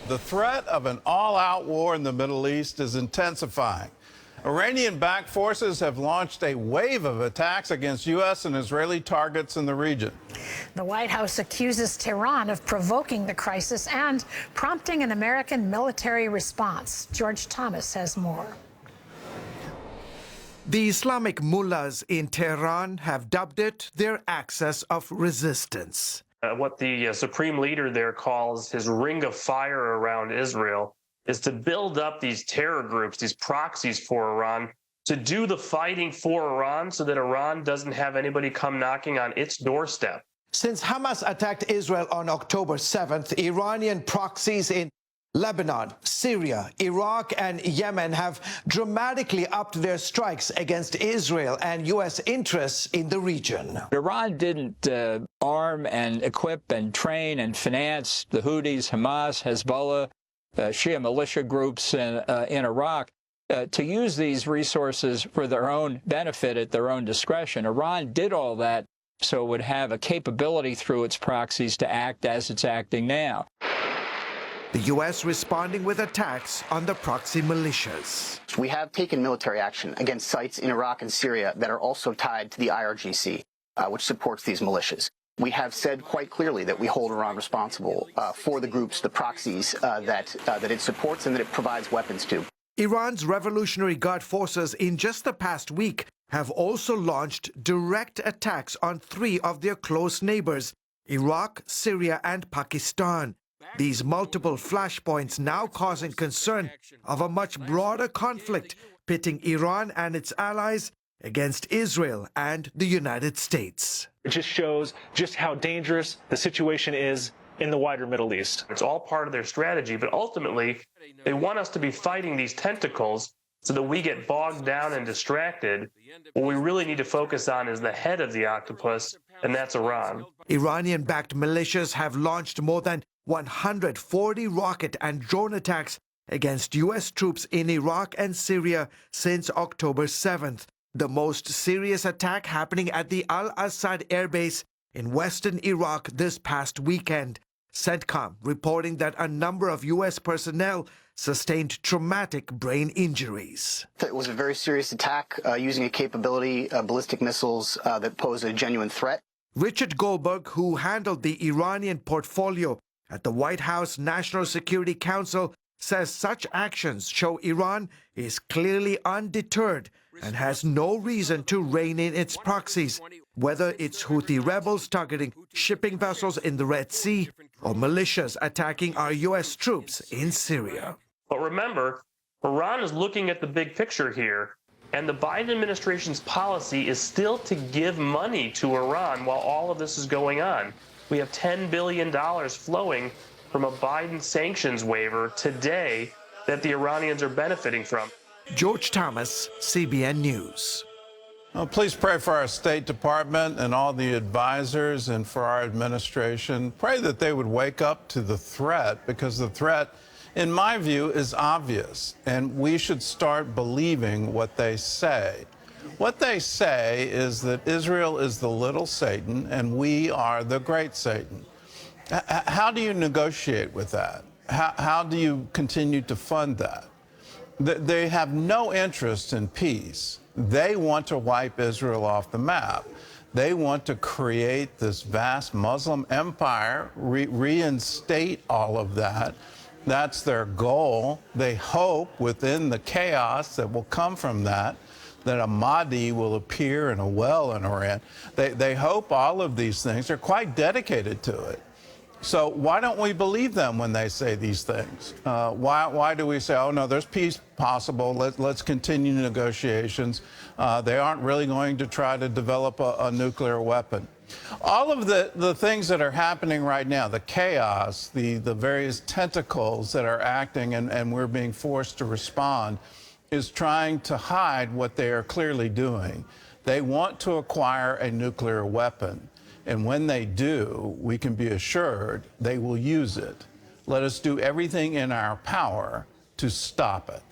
The threat of an all-out war in the Middle East is intensifying. Iranian-backed forces have launched a wave of attacks against U.S. and Israeli targets in the region. The White House accuses Tehran of provoking the crisis and prompting an American military response. George Thomas has more. The Islamic mullahs in Tehran have dubbed it their axis of resistance. What the supreme leader there calls his ring of fire around Israel is to build up these terror groups, these proxies for Iran, to do the fighting for Iran so that Iran doesn't have anybody come knocking on its doorstep. Since Hamas attacked Israel on October 7th, Iranian proxies in Lebanon, Syria, Iraq, and Yemen have dramatically upped their strikes against Israel and U.S. interests in the region. Iran didn't arm and equip and train and finance the Houthis, Hamas, Hezbollah, Shia militia groups in Iraq to use these resources for their own benefit at their own discretion. Iran did all that so it would have a capability through its proxies to act as it's acting now. The U.S. responding with attacks on the proxy militias. We have taken military action against sites in Iraq and Syria that are also tied to the IRGC, which supports these militias. We have said quite clearly that we hold Iran responsible for the groups, the proxies that it supports and that it provides weapons to. Iran's Revolutionary Guard forces in just the past week have also launched direct attacks on 3 of their close neighbors, Iraq, Syria, and Pakistan. These multiple flashpoints now causing concern of a much broader conflict pitting Iran and its allies against Israel and the United States. It just shows just how dangerous the situation is in the wider Middle East. It's all part of their strategy, but ultimately, they want us to be fighting these tentacles so that we get bogged down and distracted. What we really need to focus on is the head of the octopus, and that's Iran. Iranian-backed militias have launched more than 140 rocket and drone attacks against U.S. troops in Iraq and Syria since October 7th. The most serious attack happening at the Al-Assad Air Base in western Iraq this past weekend. CENTCOM reporting that a number of U.S. personnel sustained traumatic brain injuries. It was a very serious attack using a capability, ballistic missiles that pose a genuine threat. Richard Goldberg, who handled the Iranian portfolio at the White House National Security Council, says such actions show Iran is clearly undeterred and has no reason to rein in its proxies, whether it's Houthi rebels targeting shipping vessels in the Red Sea or militias attacking our U.S. troops in Syria. But remember, Iran is looking at the big picture here, and the Biden administration's policy is still to give money to Iran while all of this is going on. We have $10 billion flowing from a Biden sanctions waiver today that the Iranians are benefiting from. George Thomas, CBN News. Well, please pray for our State Department and all the advisors and for our administration. Pray that they would wake up to the threat, because the threat, in my view, is obvious, and we should start believing what they say. What they say is that Israel is the little Satan and we are the great Satan. How do you negotiate with that? How do you continue to fund that? They have no interest in peace. They want to wipe Israel off the map. They want to create this vast Muslim empire, reinstate all of that. That's their goal. They hope within the chaos that will come from that a Mahdi will appear in a well in Iran. They hope all of these things. They're quite dedicated to it. So why don't we believe them when they say these things? Why do we say, oh, no, there's peace possible, let's continue negotiations. They aren't really going to try to develop a nuclear weapon. All of the things that are happening right now, the chaos, the various tentacles that are acting and we're being forced to respond, is trying to hide what they are clearly doing. They want to acquire a nuclear weapon. And when they do, we can be assured they will use it. Let us do everything in our power to stop it.